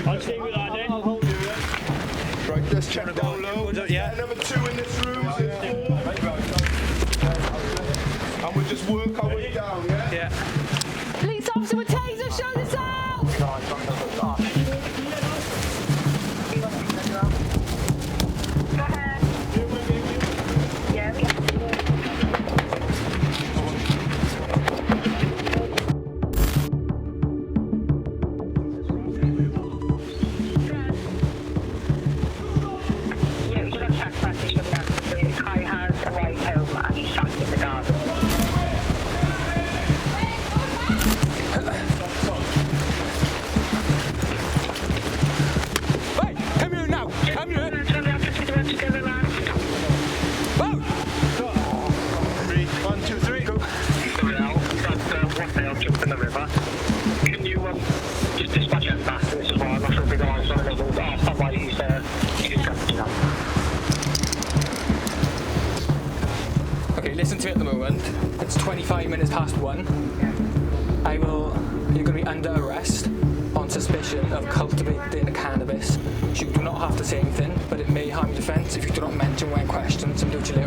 I'll stay with that then. I'll hold you, yeah. Right, let's check down low. Yeah. Number 2 in this room. And we'll just work our way down, yeah? Yeah. Police officer with taser, show yourself! Go ahead. Yeah, we have to. Yeah, we should have checked that. We should have. The guy has arrived home and he's sat in the garden. In the river. Can you just dispatch it fast and this is why I'm not sure if we're going on the road. I'll stand by you, sir. You can come to that. Okay, listen to me at the moment. It's 25 minutes past 1. You're going to be under arrest on suspicion of cultivating cannabis. You do not have to say anything, but it may harm your defence if you do not mention when questioned. So do it later.